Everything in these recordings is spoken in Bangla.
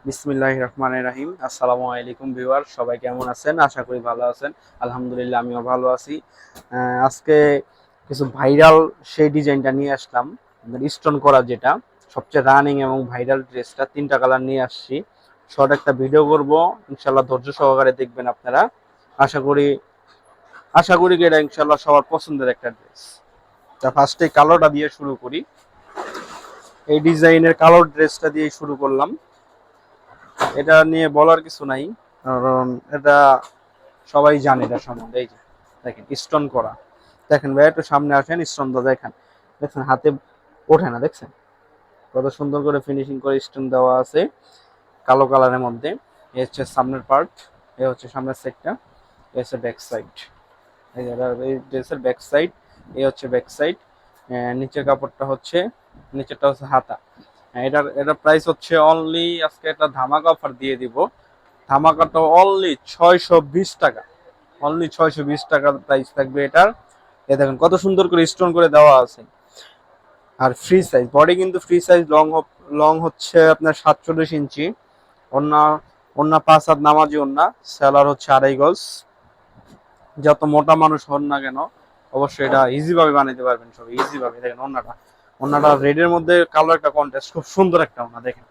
বিসমিল্লাহির রহমানির রহিম। আসসালামু আলাইকুম ভিউয়ার, সবাই কেমন আছেন? আশা করি ভালো আছেন। আলহামদুলিল্লাহ, আমিও ভালো আছি। আজকে কিছু ভাইরাল সেই ডিজাইনটা নিয়ে আসলাম, স্টোন করা, যেটা সবচেয়ে রানিং এবং ভাইরাল ড্রেসটা। 3টা কালার নিয়ে আসছি। শর্ট একটা ভিডিও করব, ইনশাল্লাহ ধৈর্য সহকারে দেখবেন আপনারা। আশা করি আশা করি এটা ইনশাল্লাহ সবার পছন্দের একটা ড্রেস। তা ফার্স্টে কালোটা দিয়ে শুরু করি। এই ডিজাইনের কালো ড্রেসটা দিয়ে শুরু করলাম। এটা নিয়ে বলার কিছু নাই, কারণ এটা সবাই জানে এটা সম্বন্ধে। এই যে দেখেন স্টোন করা, দেখেন ভাই একটু সামনে আসেন, স্টোনটা দেখেন, দেখছেন হাতে ওঠে না, দেখছেন কত সুন্দর করে ফিনিশিং করে স্টোন দেওয়া আছে কালো কালারের মধ্যে। এই হচ্ছে সামনের পার্ট, এই হচ্ছে সামনের সাইডটা, এই হচ্ছে ব্যাক সাইড। এই ড্রেসের ব্যাক সাইড, এই হচ্ছে ব্যাক সাইড। নিচের কাপড়টা হচ্ছে, নিচেরটা হচ্ছে হাতা। এটার প্রাইস হচ্ছে অনলি, আজকে একটা ধামাকা অফার দিয়ে দিব। ধামাকাটা অনলি 620 টাকা। অনলি 620 টাকার প্রাইস থাকবে এটার। এ দেখেন কত সুন্দর করে স্টোন করে দেওয়া আছে। আর ফ্রি সাইজ বডি, কিন্তু ফ্রি সাইজ। লং হচ্ছে আপনার 47 ইঞ্চি। ওন্না ওন্না 5 হাত নামাজি ওন্না। সেলার হচ্ছে 2.5 গজ। যত মোটা মানুষ হন না কেন, অবশ্যই এটা ইজি ভাবে বানাইতে পারবেন, সব ইজি ভাবে। দেখেন ওন্নাটা রেডের মধ্যে কালো একটা কন্ট্রাস্ট, খুব সুন্দর একটা ওন্না, দেখেন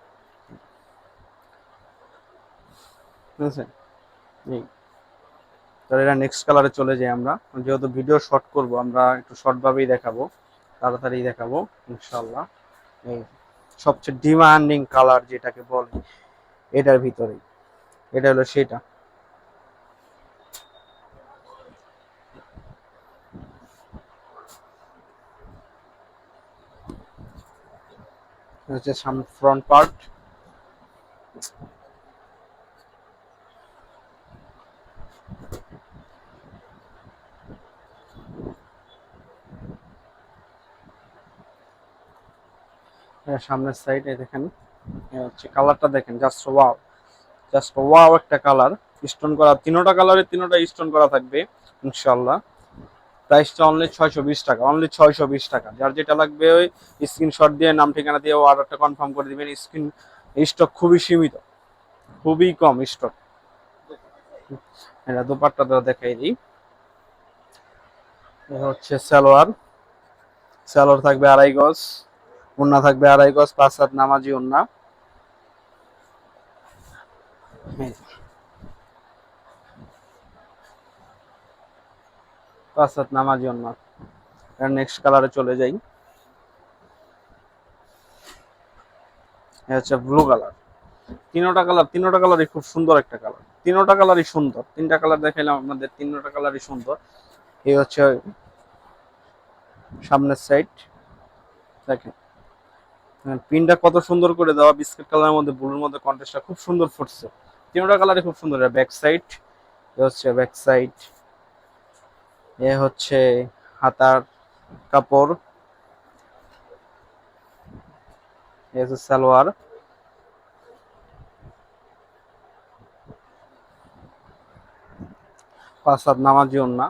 বুঝছেন। এই তাহলে এটা নেক্সট কালারে চলে যাই আমরা। যেহেতু ভিডিও শর্ট করব, আমরা একটু শর্ট ভাবেই দেখাবো, তাড়াতাড়ি দেখাবো ইনশাল্লাহ। এই সবচেয়ে ডিমান্ডিং কালার যেটাকে বলে, এটার ভিতরেই এটা হলো সেটা। হচ্ছে সামনে ফ্রন্ট পার্ট। সামনের সাইডে দেখেন, হচ্ছে কালারটা দেখেন, জাস্ট ওয়াও একটা কালার। স্টোন করা, তিনোটা কালারে তিনোটা স্টোন করা থাকবে ইনশাল্লাহ। প্রাইসটা অনলি 620 টাকা, অনলি 620 টাকা। যার যেটা লাগবে ওই স্ক্রিনশট দিয়ে নাম ঠিকানা দিয়ে অর্ডারটা কনফার্ম করে দিবেন। স্টক খুবই সীমিত, খুবই কম স্টক। এটা দোপাট্টাটা দেখাই দিই। এটা হচ্ছে সালোয়ার থাকবে 2.5 গজ। ওন্না থাকবে 2.5 গজ, 5 হাত নামাজি ওন্না। 5 হাত নামাজি ওন্না। এর নেক্সট কালারে চলে যাই। এটা হচ্ছে ব্লু কালার। তিনোটা কালারই খুব সুন্দর একটা কালার। তিনোটা কালারই সুন্দর, 3টা কালার দেখাইলাম আপনাদের, তিনোটা কালারই সুন্দর। এই হচ্ছে সামনের সাইড, দেখেন পিনটা কত সুন্দর করে দেওয়া, বিস্কিট কালারের মধ্যে ব্লুর মধ্যে কন্ট্রাস্টটা খুব সুন্দর ফুটছে। তিনোটা কালারই খুব সুন্দর। ব্যাক সাইড, এ হচ্ছে ব্যাক সাইড। এ হচ্ছে হাতার কাপড়, এ হচ্ছে সালোয়ার। 5 হাত নামাজি ওন্না।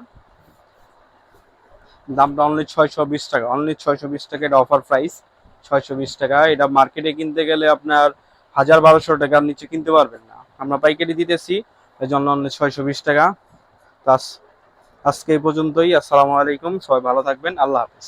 দামটা অনলি 620 টাকা, অনলি 620 টাকা। এটা অফার প্রাইস 620 টাকা। এটা মার্কেটে কিনতে গেলে আপনার 1000-1200 টাকার নিচে কিনতে পারবেন না। আমরা পাইকারি দিতেছি, এই জন্য অনলি 620 টাকা। আজকে এই পর্যন্তই। আসসালামু আলাইকুম, সবাই ভালো থাকবেন, আল্লাহ হাফেজ।